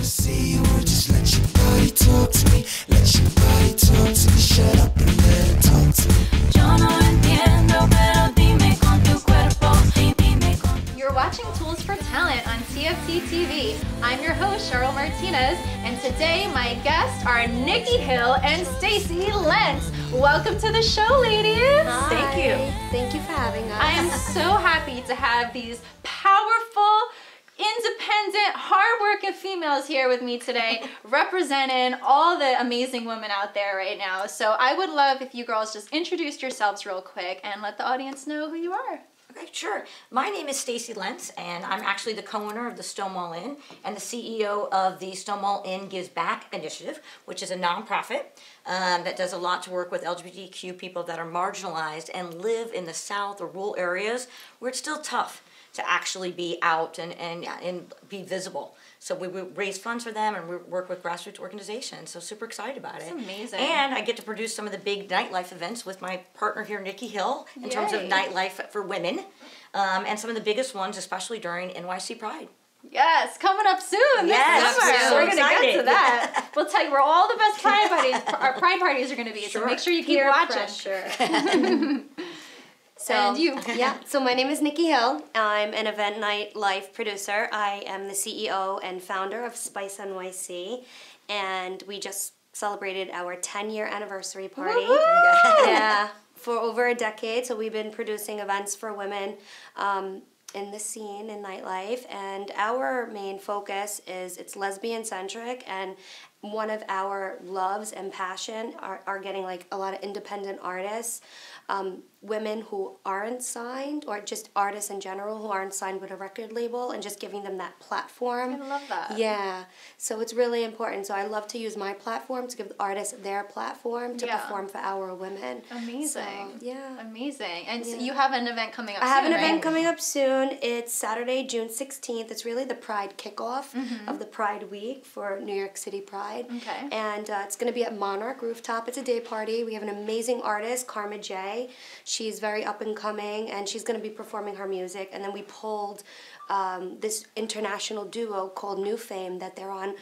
wanna see you, or just let your body talk to me. Let your body talk to me. Shut up and let it talk to me. Yo no entiendo, pero dime con tu cuerpo. Dime con tu... You're watching Tools for Talent on TFT TV. I'm your host, Cheryl Martinez, and today my guests are Nikki Hill and Stacy Lentz. Welcome to the show, ladies. Hi. Thank you. Thank you for having us. I am so happy to have these powerful, independent, hardworking females here with me today, representing all the amazing women out there right now. So I would love if you girls just introduced yourselves real quick and let the audience know who you are. Okay, sure. My name is Stacy Lentz, and I'm actually the co-owner of the Stonewall Inn and the CEO of the Stonewall Inn Gives Back initiative, which is a nonprofit that does a lot to work with LGBTQ people that are marginalized and live in the South or rural areas where it's still tough to actually be out and be visible. So we raise funds for them and we work with grassroots organizations. So super excited about it. That's amazing. And I get to produce some of the big nightlife events with my partner here, Nikki Hill, in terms of nightlife for women. And some of the biggest ones, especially during NYC Pride. Yes, coming up soon Yes, this summer. so We're going to get to excited. that. We'll tell you where all the best our pride parties are going to be. Sure. So make sure you keep Peer watching. pressure. So, And you. Yeah, so my name is Nikki Hill. I'm an event nightlife producer. I am the CEO and founder of Spice NYC, and we just celebrated our 10-year anniversary party. Yeah, for over a decade. So we've been producing events for women in the scene in nightlife, and our main focus is it's lesbian centric, and one of our loves and passion are getting like a lot of independent artists, women who aren't signed, or just artists in general who aren't signed with a record label, and just giving them that platform. I love that. Yeah, so it's really important. So I love to use my platform to give the artists their platform to perform for our women. Amazing. So, yeah. Amazing. And so you have an event coming up soon, I have an right? event coming up soon. It's Saturday, June 16th. It's really the Pride kickoff of the Pride Week for New York City Pride. Okay. And it's going to be at Monarch Rooftop. It's a day party. We have an amazing artist, Karma J. She's very up and coming, and she's going to be performing her music. And then we pulled this international duo called New Fame that they're on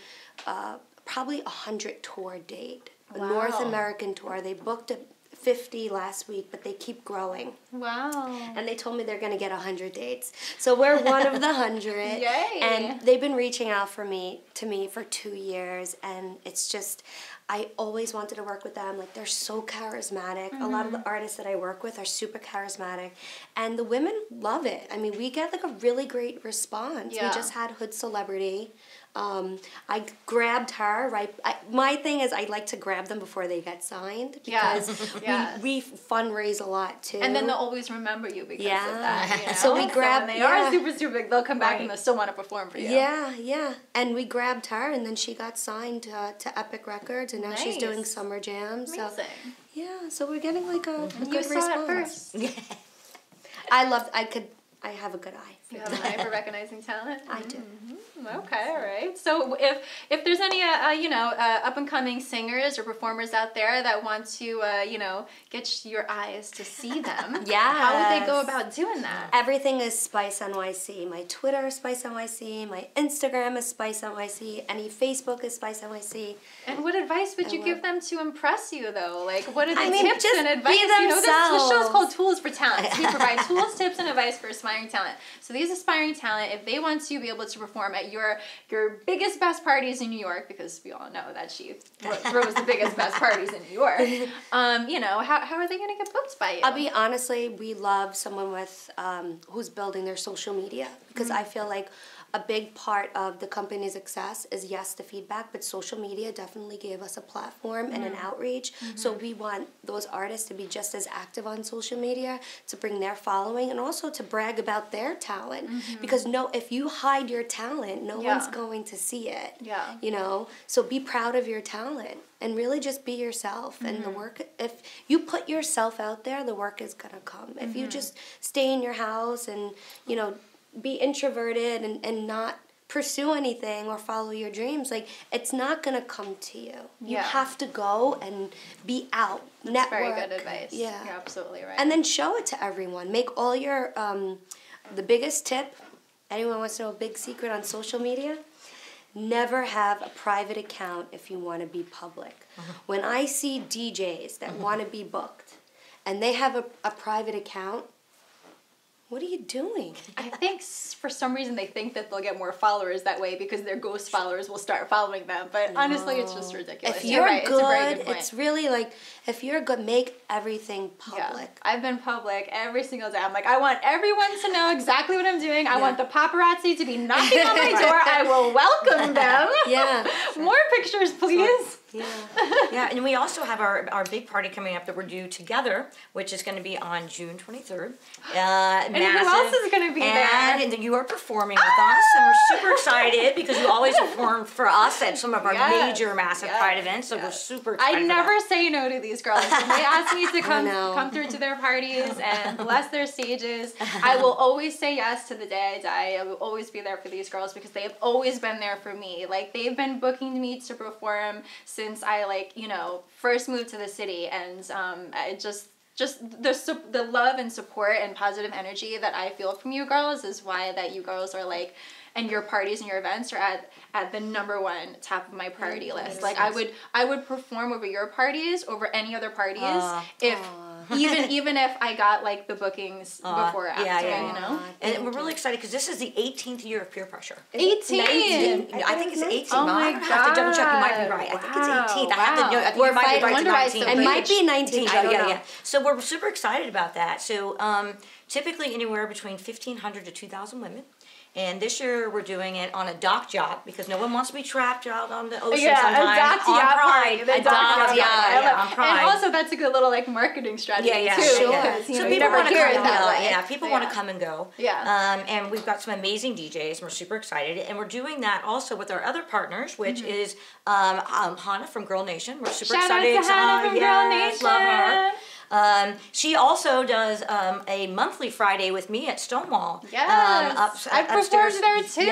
probably 100 tour date. A North American tour. They booked 50 last week, but they keep growing. Wow. And they told me they're going to get 100 dates. So we're one of the 100. Yay. And they've been reaching out to me for 2 years, and it's just, I always wanted to work with them. Like, they're so charismatic. A lot of the artists that I work with are super charismatic, and the women love it. I mean, we get like a really great response. Yeah. We just had Hood Celebrity. I grabbed her, right? My thing is I like to grab them before they get signed, because we fundraise a lot too. And then they'll always remember you because of that. You know? So we grabbed, when they are super, super big, they'll come back and they'll still want to perform for you. Yeah, yeah. And we grabbed her, and then she got signed to Epic Records, and now she's doing summer jams. Amazing. So, yeah, so we're getting like a good You response. saw it first. I have a good eye. You have an eye for recognizing talent? I do. Okay, all right. So if there's any up and coming singers or performers out there that want to get your eyes to see them, how would they go about doing that? Everything is Spice NYC. My Twitter is Spice NYC. My Instagram is Spice NYC. Any Facebook is Spice NYC. And what advice would you give them to impress you, though? Like, what are the mean, tips just and advice? be This show is themselves. called Tools for Talent. So we provide tools, tips, and advice for aspiring talent. So these aspiring talent, if they want to be able to perform at your biggest, best parties in New York, because we all know that she throws the biggest, best parties in New York, how are they going to get booked by you? I'll be honestly, we love someone with who's building their social media, because I feel like a big part of the company's success is, yes, the feedback, but social media definitely gave us a platform and an outreach. So we want those artists to be just as active on social media, to bring their following, and also to brag about their talent. Because if you hide your talent, no one's going to see it. Yeah. You know? So be proud of your talent and really just be yourself. And the work, if you put yourself out there, the work is going to come. If you just stay in your house and, be introverted and not pursue anything or follow your dreams, like, it's not going to come to you. You have to go and be out, network. Very good advice. Yeah. You're absolutely right. And then show it to everyone. Make all your, the biggest tip, anyone wants to know a big secret on social media? never have a private account if you want to be public. When I see DJs that want to be booked and they have a private account, what are you doing? I think for some reason they think that they'll get more followers that way because their ghost followers will start following them. But honestly, it's just ridiculous. If you're right. good, it's a very good point. it's really like, if you're good, make everything public. Yeah. I've been public every single day. I'm like, I want everyone to know exactly what I'm doing. I want the paparazzi to be knocking on my door. I will welcome them. Yeah. More pictures, please. Yeah. Yeah, and we also have our big party coming up that we're due together, which is going to be on June 23rd. And who else is going to be there? And you are performing with us, and we're super excited because you always perform for us at some of our major, massive Pride events, so we're super excited. I never say no to these girls. When they ask me to come through to their parties and bless their stages, I will always say yes to the day I die. I will always be there for these girls because they have always been there for me. Like, they've been booking me to perform since I first moved to the city, and just the love and support and positive energy that I feel from you girls is why that you girls are like, and your parties and your events are at the #1 top of my priority list. Like, I would perform over your parties over any other parties if even if I got like the bookings before or after, you know. And we're really excited because this is the 18th year of peer pressure. 18. I think it's 18. Oh my I have to double check. You might be right. I think it's 18. I have to know. I think We're it might be right fighting. to 19. It might be 19. I don't know. So we're super excited about that. So typically anywhere between 1,500 to 2,000 women. And this year we're doing it on a dock yacht because no one wants to be trapped out on the ocean sometimes. A dock yacht Pride. A dock yacht on Pride. And also that's a good little like marketing strategy too. Sure. Because, So you people never want to hear come it and that go. way. Yeah, people want to come and go. Yeah. And we've got some amazing DJs, and we're super excited. And we're doing that also with our other partners, which is Hannah from Girl Nation. We're super excited. Shout out to Hannah from Girl Nation. Love her. She also does a monthly Friday with me at Stonewall. Yes, I performed there too.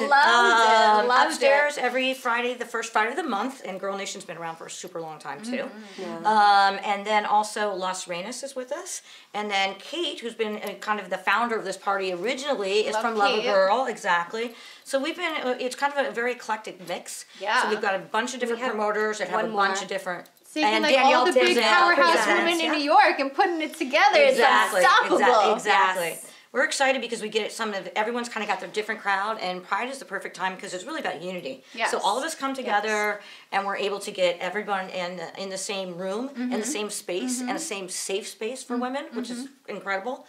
Loved it. Upstairs every Friday, the first Friday of the month, and Girl Nation's been around for a super long time too. And then also Las Renas is with us, and then Kate, who's been kind of the founder of this party originally, is from Love a Girl, exactly. So we've been, it's kind of a very eclectic mix. Yeah. So we've got a bunch of different promoters that have a bunch of different. Taking like all the big powerhouse women in New York and putting it together. Exactly. It's unstoppable. Exactly. Yes. We're excited because we get everyone's kind of got their different crowd, and Pride is the perfect time because it's really about unity. Yes. So all of us come together, and we're able to get everyone in the same room, in the same space, and the same safe space for women, which is incredible,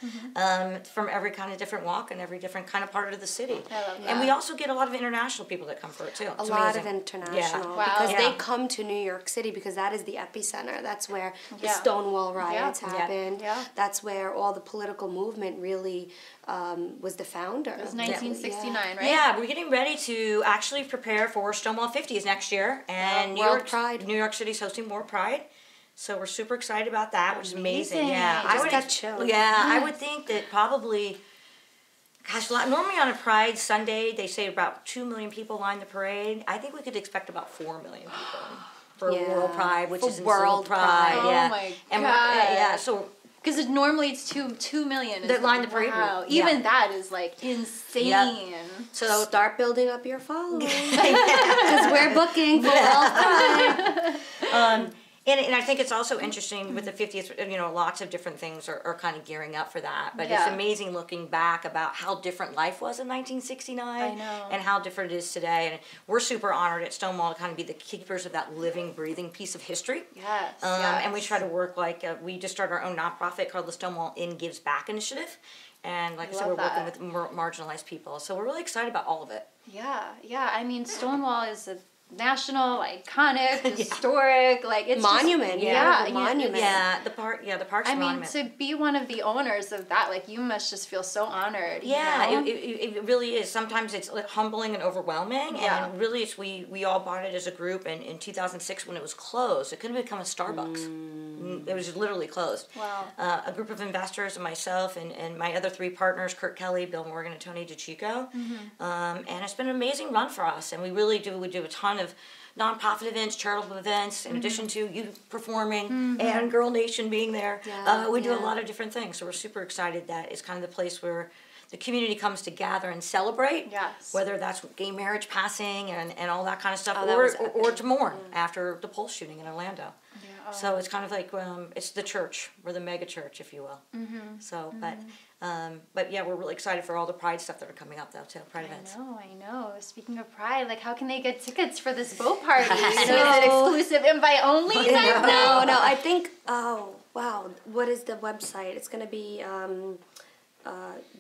from every kind of different walk and every different kind of part of the city. I love that. And we also get a lot of international people that come for it too. A lot of international because they come to New York City because that is the epicenter. That's where the Stonewall riots happened. Yeah. That's where all the political movement really was the founder. It was 1969, right? Yeah, we're getting ready to actually prepare for Stonewall 50s next year, and New York City's hosting more Pride. So we're super excited about that, which is amazing. Yeah, I just got chills. Yeah, I would think that probably, gosh, normally on a Pride Sunday they say about 2 million people line the parade. I think we could expect about 4 million people for World Pride, which is World Pride. Oh my God! So. Because normally it's 2 million. That line the parade. Wow. Even that is like insane. Yep. So start building up your following. Because we're booking for World Pride. And I think it's also interesting with the 50th, lots of different things are kind of gearing up for that. But it's amazing looking back about how different life was in 1969. I know. And how different it is today. And we're super honored at Stonewall to kind of be the keepers of that living, breathing piece of history. Yes. And we try to work we just started our own nonprofit called the Stonewall In Gives Back Initiative. And like I said, we're working with marginalized people. So we're really excited about all of it. Yeah. I mean, Stonewall is a national, iconic, historic, like it's monument. Just, monument. Yeah, the park's monument. To be one of the owners of that, like you must just feel so honored. Yeah, you know? it really is. Sometimes it's humbling and overwhelming, and really, we all bought it as a group. And in 2006, when it was closed, it couldn't become a Starbucks. It was literally closed. Wow. A group of investors and myself and my other 3 partners, Kurt Kelly, Bill Morgan, and Tony DeChico, and it's been an amazing run for us. And we do a ton of nonprofit events, charitable events, in addition to you performing and Girl Nation being there. We do a lot of different things, so we're super excited that it's kind of the place where the community comes to gather and celebrate. Yes. Whether that's gay marriage passing and all that kind of stuff, Oh, or to mourn after the Pulse shooting in Orlando. Yeah. So it's kind of like it's the church. We're the mega church, if you will. So, but yeah, we're really excited for all the Pride stuff that are coming up, though, too. Pride events. I know. Speaking of Pride, like, how can they get tickets for this boat party? Is it exclusive invite only type thing? No, I think, oh, wow, what is the website? It's going to be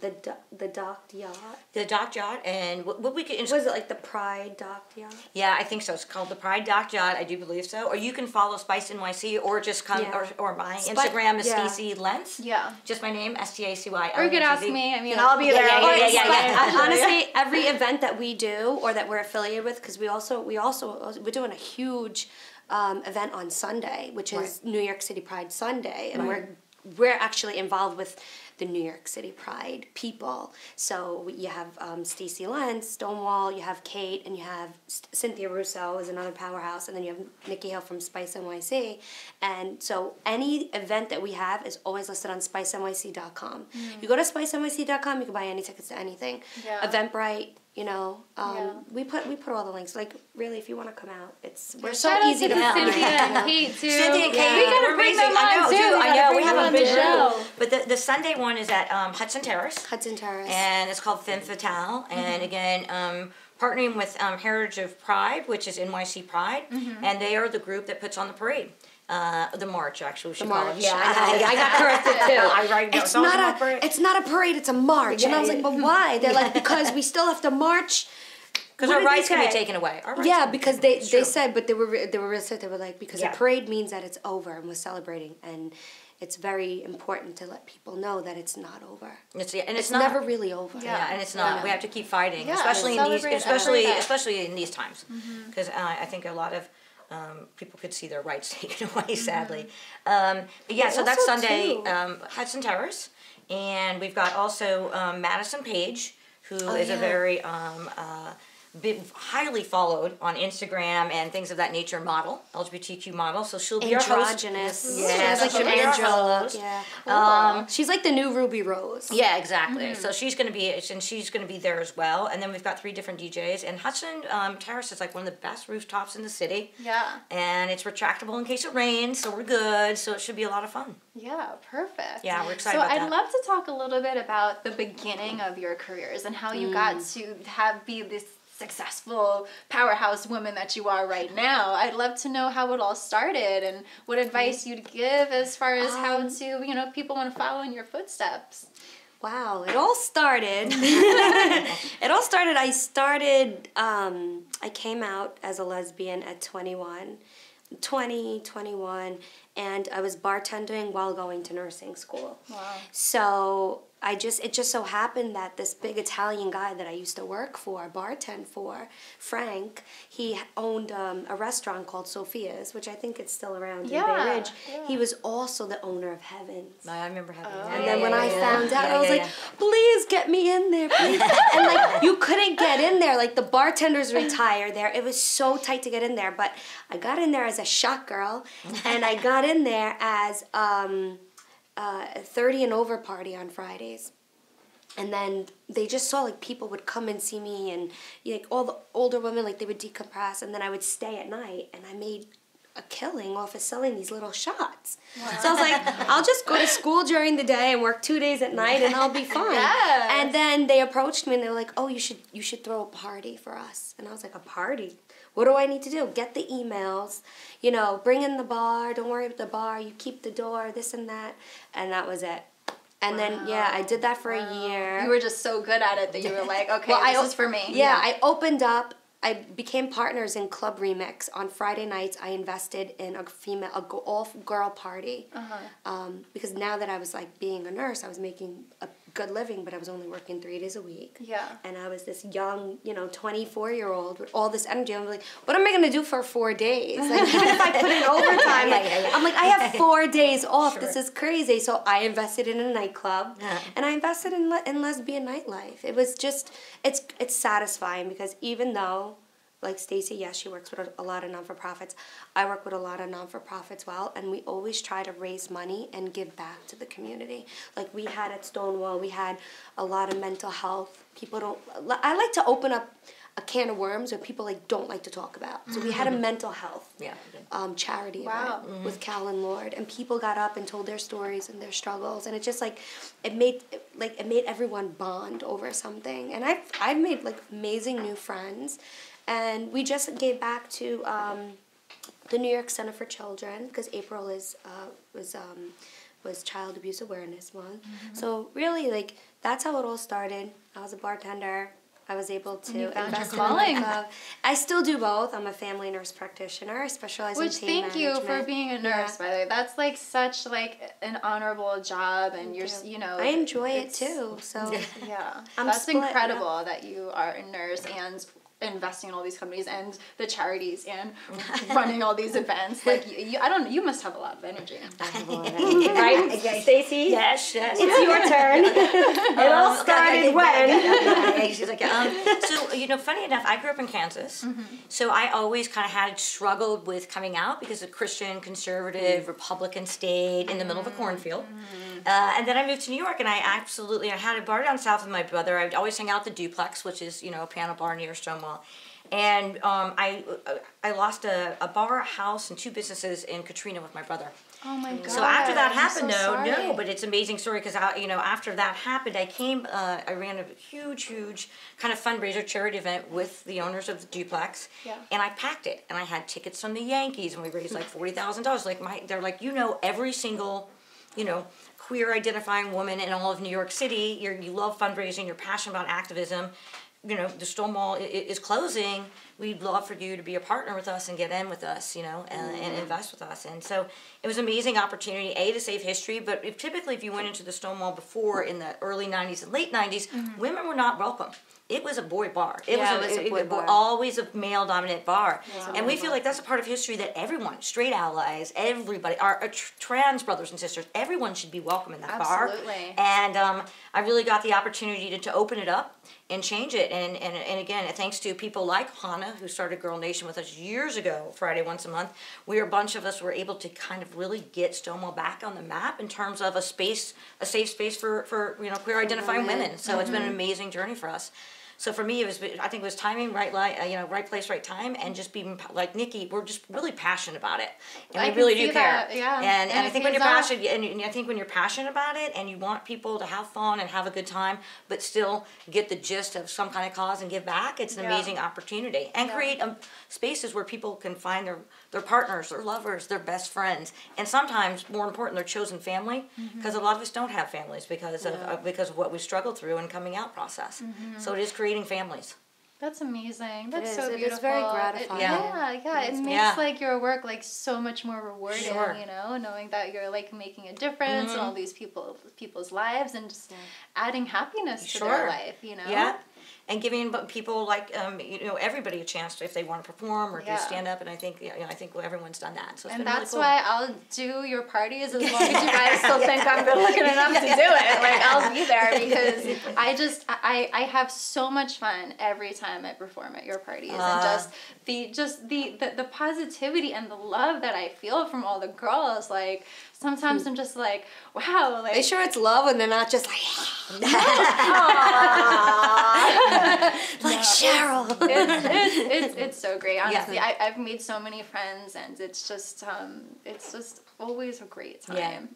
the docked yacht. The docked yacht, and what we could... Was it like the Pride docked yacht? Yeah, I think so. It's called the Pride Docked Yacht. I do believe so. Or you can follow Spice NYC, or just come, or my Instagram is Stacy Lentz. Yeah. Just my name, Stacy. Or you could ask me. I mean, I'll be there. Yeah. Honestly, every event that we do or that we're affiliated with, because we're doing a huge event on Sunday, which is New York City Pride Sunday, and we're actually involved with the New York City Pride people. So you have Stacy Lentz, Stonewall, you have Kate, and you have Cynthia Russo is another powerhouse, and then you have Nikki Hill from Spice NYC. And so any event that we have is always listed on spicenyc.com. You go to spicenyc.com, you can buy any tickets to anything. Yeah. Eventbrite, you know, we put all the links. Like, really, if you want to come out, we're so easy to find. Cynthia and Kate too. Cynthia and Kate, we gotta bring them on too. I know. We have a big show. But the Sunday one is at Hudson Terrace. And it's called Femme Fatale. And again, partnering with Heritage of Pride, which is NYC Pride, and they are the group that puts on the parade. The march, actually. The march. Yeah, I got corrected too. It's not a parade, it's a march. And I was like, but why? They're like, because we still have to march. Because our rights can be taken away. Yeah, because they said, but they were real sad. They were like, because a parade means that it's over and we're celebrating. And it's very important to let people know that it's not over. It's never really over. Yeah, and it's not. We have to keep fighting, especially in these times. Because I think a lot of people could see their rights taken away, sadly. But yeah, so that's Sunday, Hudson Terrace. And we've got also Madison Page, who is a very highly followed on Instagram and things of that nature model, LGBTQ model. So she'll be our host. Androgynous. Yeah, like she'll be our host. Yeah. She's like the new Ruby Rose. Yeah, exactly. So she's going to be there as well. And then we've got 3 different DJs. And Hudson Terrace is like one of the best rooftops in the city. Yeah. And it's retractable in case it rains, so we're good. So it should be a lot of fun. Yeah, perfect. Yeah, we're excited about that. So I'd love to talk a little bit about the beginning of your careers and how you got to be this successful powerhouse woman that you are right now. I'd love to know how it all started and what advice you'd give as far as how to, people want to follow in your footsteps. Wow, it all started. I came out as a lesbian at 21, and I was bartending while going to nursing school. Wow. So it just so happened that this big Italian guy that I used to bartend for, Frank, he owned a restaurant called Sophia's, which I think it's still around in Bay Ridge. Yeah. He was also the owner of Heaven's. I remember Heaven's. And then when I found out, I was like, please get me in there, please. And like, you couldn't get in there. Like, the bartenders retired there. It was so tight to get in there. But I got in there as a shot girl, and I got in there as a 30 and over party on Fridays. And then they just saw, like, people would come and see me, and like all the older women, like, they would decompress, and then I would stay at night, and I made a killing off of selling these little shots. Wow. So I was like, I'll just go to school during the day and work 2 days at night, and I'll be fine. Yes. And then they approached me, and they were like, oh, you should throw a party for us. And I was like, a party? What do I need to do? Get the emails, bring in the bar, don't worry about the bar, you keep the door, this and that. And that was it. And then, I did that for a year. You were just so good at it that you were like, okay, this is for me. Yeah, I opened up. I became partners in Club Remix. On Friday nights, I invested in a all-girl party. Because now that I was, like, being a nurse, I was making a good living, but I was only working 3 days a week. Yeah. And I was this young, 24-year-old with all this energy. I'm like, what am I going to do for 4 days? Like, even if I put in overtime, I'm like, I have 4 days off. Sure. This is crazy. So I invested in a nightclub, and I invested in lesbian nightlife. It was just, it's satisfying because even though like Stacy, yes, she works with a lot of non-for-profits. I work with a lot of non-for-profits as well, and we always try to raise money and give back to the community. Like we had at Stonewall, we had a lot of mental health. People don't, I like to open up a can of worms that people like don't like to talk about. So we had a mental health charity event with Cal and Lord, and people got up and told their stories and their struggles, and it just like it made everyone bond over something. And I've made like amazing new friends, and we just gave back to the New York Center for Children because April was Child Abuse Awareness Month. So really, like that's how it all started. I was a bartender. I was able to invest in a I still do both. I'm a family nurse practitioner. I specialize in pain management. Thank you for being a nurse, by the way. That's like such like an honorable job, and you're I enjoy it too. So that's incredible that you are a nurse and investing in all these companies and the charities and running all these events. Like you must have a lot of energy. Right? Stacy? Yes. It's your turn. It all started when? She's like, so, funny enough, I grew up in Kansas, so I always kind of had struggled with coming out because of Christian, conservative, Republican state in the middle of a cornfield. And then I moved to New York, and I had a bar down south with my brother. I would always hang out at the Duplex, which is, a piano bar near Stonewall. And I lost a bar, a house, and 2 businesses in Katrina with my brother. Oh my God! So after that happened, but it's an amazing story because after that happened, I ran a huge kind of fundraiser charity event with the owners of the Duplex, and I packed it, and I had tickets from the Yankees, and we raised like $40,000. They're like, every single, queer identifying woman in all of New York City. You love fundraising. You're passionate about activism. The Stonewall is closing. We'd love for you to be a partner with us and get in with us, and invest with us. And so it was an amazing opportunity, to save history, but typically if you went into the Stonewall before in the early 90s and late 90s, women were not welcome. It was a boy bar. It was always a male-dominant bar. Yeah. And we feel like that's a part of history that everyone, straight allies, everybody, our trans brothers and sisters, everyone should be welcome in that bar. Absolutely. And I really got the opportunity to open it up and change it. And again, thanks to people like Hannah, who started Girl Nation with us years ago, Friday once a month, a bunch of us were able to kind of really get Stonewall back on the map in terms of a safe space for queer identifying women. So it's been an amazing journey for us. So for me, I think it was timing, right place, right time, and just being like Nikki, we're just really passionate about it, and we really do care. And I think when you're passionate, and I think when you're passionate about it, and you want people to have fun and have a good time, but still get the gist of some kind of cause and give back, it's an amazing opportunity, and create spaces where people can find their partners, their lovers, their best friends, and sometimes more important, their chosen family, because a lot of us don't have families because of what we struggled through in coming out process. So it is creating families. That's amazing. That's so beautiful. It's very gratifying. It makes like your work like so much more rewarding, knowing that you're like making a difference in all these people's lives and just adding happiness to their life, Yeah. And giving people like everybody a chance if they want to perform or do stand up, and I think everyone's done that. So it's been really cool. Why I'll do your parties as long as you guys still think I'm good looking enough to do it. Like I'll be there because I have so much fun every time I perform at your parties, and the positivity and the love that I feel from all the girls. Like sometimes I'm just like, wow. Like, are you sure it's love and they're not just like, like Cheryl. It's so great. Honestly, I've made so many friends, and it's just always a great time.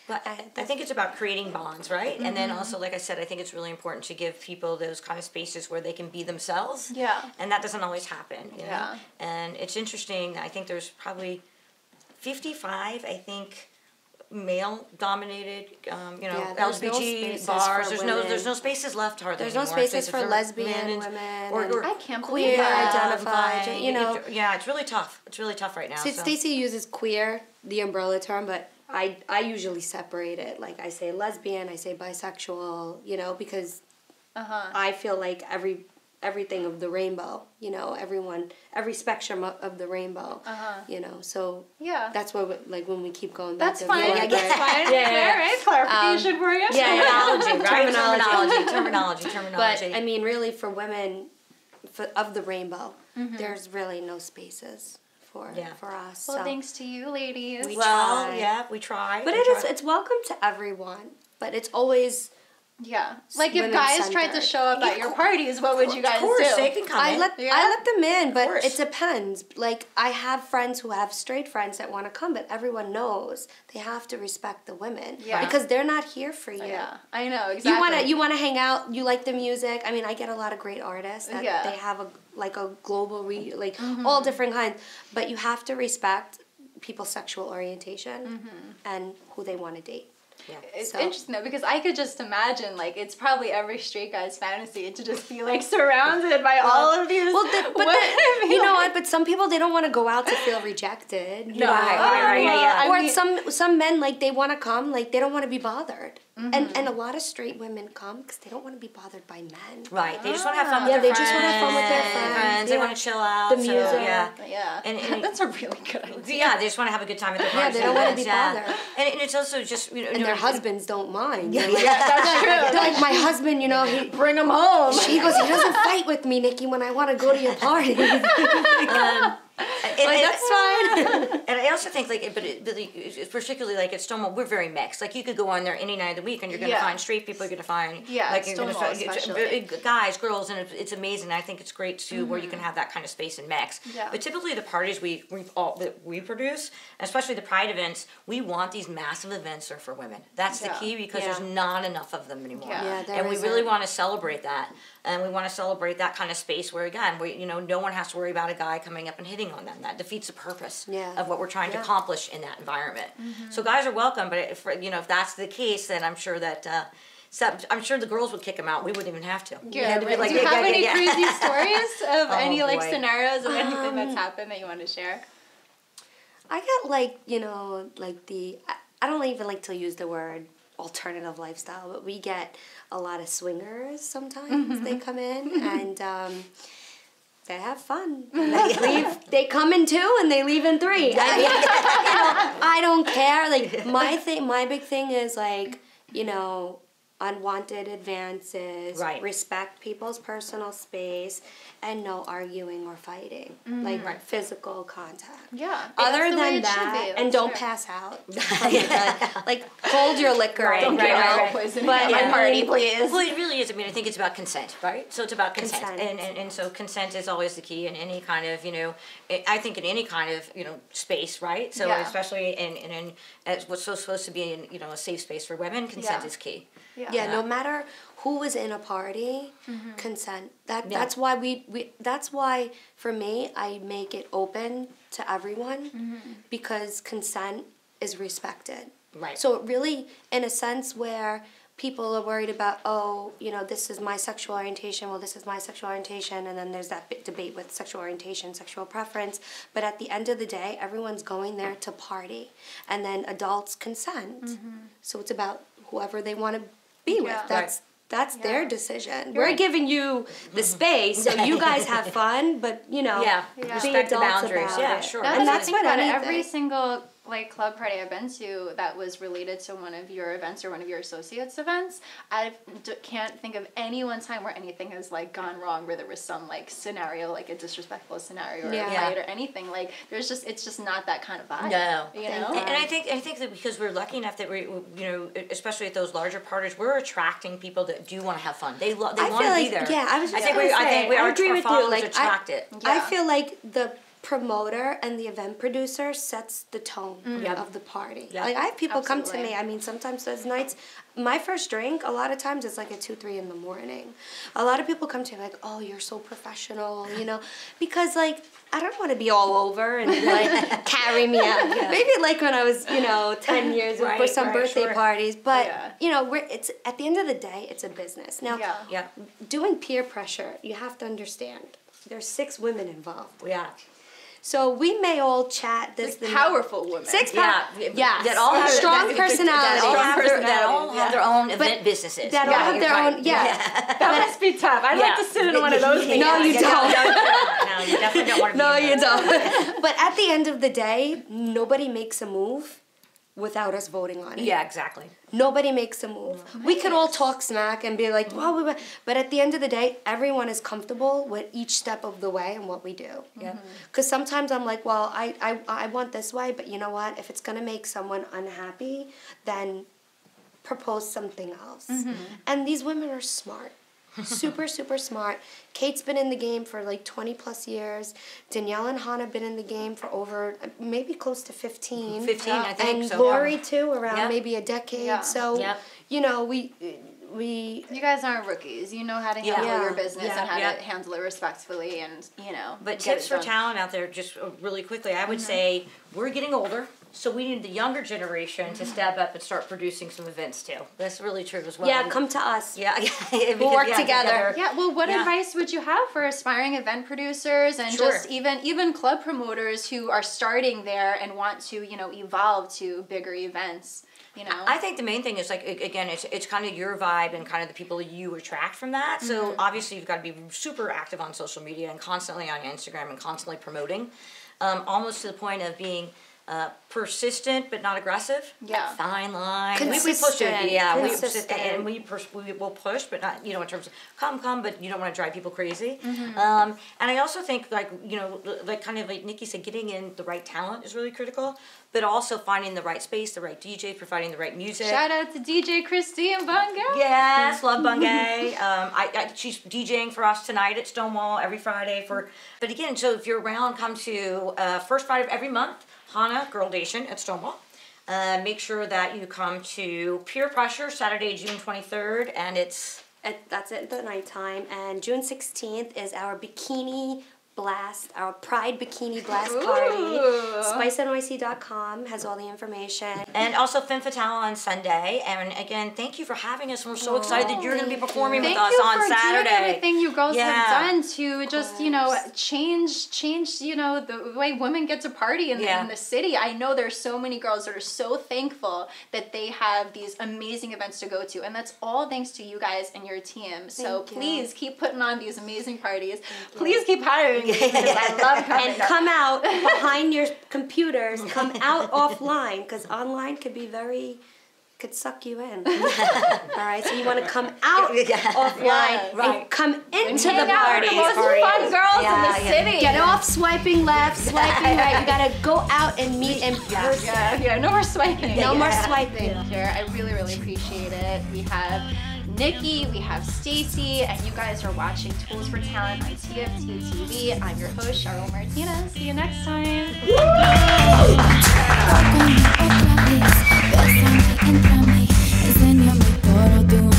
But I think it's about creating bonds, right? And then also, like I said, I think it's really important to give people those kind of spaces where they can be themselves. Yeah. And that doesn't always happen. You know? And it's interesting. I think there's probably 55, male-dominated, LGBT bars. There's no spaces left hardly anymore. There's no spaces for lesbian women or I can't believe queer identified. It's really tough. It's really tough right now. See, Stacy uses queer, the umbrella term, but I usually separate it. Like I say lesbian, I say bisexual. Because I feel like everything of the rainbow, every spectrum of the rainbow, so that's why, when we keep going back that's fine. That's fine. All right, clarification for you. Terminology, right? Terminology. But, really, for women, of the rainbow. There's really no spaces for us. Well, so thanks to you, ladies. we try. we try. But it's welcome to everyone. But it's always Yeah. Like if guys tried to show up at your parties, what would you guys Of course, do? they can come I in. let them in, but course. it depends. Like I have friends who have straight friends that want to come, but everyone knows they have to respect the women because they're not here for you. Yeah, I know exactly. You wanna hang out. You like the music. I mean, I get a lot of great artists that they have a global all different kinds, but you have to respect people's sexual orientation and who they want to date. Yeah. It's interesting though because I could just imagine like it's probably every straight guy's fantasy to just be like surrounded by all of these. You know what? But some people they don't want to go out to feel rejected. No, Or some men like they want to come like they don't want to be bothered. And a lot of straight women come because they don't want to be bothered by men. Right. They just want to have fun with their friends. Yeah, they just want to have fun with their friends. They want to chill out. The music. Yeah. And that's a really good idea. Yeah, they just want to have a good time at their parties. Yeah, they don't want to be bothered. And it's also just, and their husbands don't mind. Yeah, that's true. Like my husband, he bring him home. He goes, he doesn't fight with me, Nikki, when I want to go to your party. That's fine. And I also think particularly like at Stonewall, we're very mixed. Like you could go on there any night of the week, and you're going to find straight people. You're going to find Stonewall especially. Guys, girls, and it's amazing. I think it's great too, where you can have that kind of space and mix. Yeah. But typically, the parties that we produce, especially the Pride events, we want these massive events are for women. That's the key because there's not enough of them anymore. And we really want to celebrate that. And we want to celebrate that kind of space where, again, no one has to worry about a guy coming up and hitting on them. That defeats the purpose of what we're trying to accomplish in that environment. So guys are welcome, but if that's the case, then I'm sure that I'm sure the girls would kick them out. We wouldn't even have to. Yeah, do you have any crazy stories of any scenarios of anything that's happened that you want to share? I got I don't even like to use the word alternative lifestyle, but we get a lot of swingers sometimes. They come in and they have fun. They come in 2 and they leave in 3. I don't care. Like my big thing is unwanted advances, respect people's personal space, and no arguing or fighting, physical contact. Yeah. Other than that, and don't pass out. Hold your liquor. Don't get poisoning at my party, please. Well, it really is. I mean, I think it's about consent, right? So it's about consent. And so consent is always the key in any kind of, I think in any kind of, space, right? So especially in what's supposed to be in, a safe space for women, consent is key. Yeah, no matter who is in a party, consent. That's why that's why for me I make it open to everyone because consent is respected. Right. So it really, in a sense where people are worried about, this is my sexual orientation, this is my sexual orientation, and then there's that debate with sexual orientation, sexual preference. But at the end of the day, everyone's going there to party. And then adults consent. So it's about whoever they want to be with. That's their decision. We're giving you the space, so you guys have fun, but, be respect the boundaries. About it. Sure. And that's what every single club party I've been to that was related to one of your events or one of your associates' events, I can't think of any one time where anything has gone wrong, where there was some scenario, a disrespectful scenario or a fight or anything. It's just not that kind of vibe. No. And I think that because we're lucky enough that we especially at those larger parties, we're attracting people that do want to have fun. They want to be there. Yeah, I think our agree with you. Attract it. I feel like the promoter and the event producer sets the tone of the party. Yep. I have people come to me. I mean, sometimes those nights, my first drink, a lot of times it's at 2, 3 in the morning. A lot of people come to me oh, you're so professional, because I don't want to be all over and carry me out. Maybe when I was 10 years for some birthday parties, but it's at the end of the day, it's a business. Now, doing peer pressure, you have to understand. There's 6 women involved. Yeah. So we may all chat this powerful women. 6 that all have strong personality. That all have their own event businesses. That all have their own. That must be tough. I'd like to sit in one of those meetings. No, you don't. No, you definitely don't want to be No, you don't. But at the end of the day, nobody makes a move without us voting on it. Yeah, exactly. Nobody makes a move. We could all talk smack and be like, well, but at the end of the day, everyone is comfortable with each step of the way and what we do. Yeah. Because sometimes I'm like, well, I want this way, but you know what? If it's going to make someone unhappy, then propose something else. And these women are smart. Super, super smart. Kate's been in the game for like 20 plus years. Danielle and Hannah been in the game for over, maybe close to 15. 15, I think. And so. Lori too, around Yeah. maybe a decade. Yeah. So, you know, we you guys aren't rookies. You know how to handle your business and how to handle it respectfully, and you know. But tips for talent out there, just really quickly, I would say we're getting older, so we need the younger generation to step up and start producing some events too. That's really true as well. Yeah, come to us. Yeah, We'll work together. Yeah, well, what advice would you have for aspiring event producers and just even club promoters who are starting there and want to, you know, evolve to bigger events? You know? I think the main thing is, like, again, it's kind of your vibe and kind of the people you attract from that. So obviously you've got to be super active on social media and constantly on Instagram and constantly promoting, almost to the point of being persistent but not aggressive. Yeah. Fine line. Consistent. We will push, but not, you know, in terms of come, but you don't want to drive people crazy. And I also think, like, you know, like kind of like Nikki said, getting in the right talent is really critical, but also finding the right space, the right DJ, providing the right music. Shout out to DJ Christine Bungay. Yes, love Bungay. She's DJing for us tonight at Stonewall every Friday. But again, so if you're around, come to first Friday of every month, Hannah Girldation at Stonewall. Make sure that you come to Peer Pressure Saturday, June 23rd, and That's at the nighttime. And June 16th is our bikini blast, our Pride Bikini Blast party. SpiceNYC.com has all the information. And also Femme Fatale on Sunday. And again, thank you for having us. We're so excited that you're going to be performing with us on Saturday. Thank you for doing everything you girls have done to just, you know, change, you know, the way women get to party in the city. I know there's so many girls that are so thankful that they have these amazing events to go to. And that's all thanks to you guys and your team. So please keep putting on these amazing parties. Please keep hiring me because I love coming. And come out behind your computers. Come out offline, because online could suck you in. All right, so you want to come out offline and come into the party. The most fun girls in the city. Get off swiping left, swiping right. You gotta go out and meet in person. Yeah, no more swiping. No more swiping. Here, I really, really appreciate it. We have Nikki, we have Stacy, and you guys are watching Tools for Talent on TFT TV. I'm your host, Cheryl Martinez. See you next time. Enséñame todo tu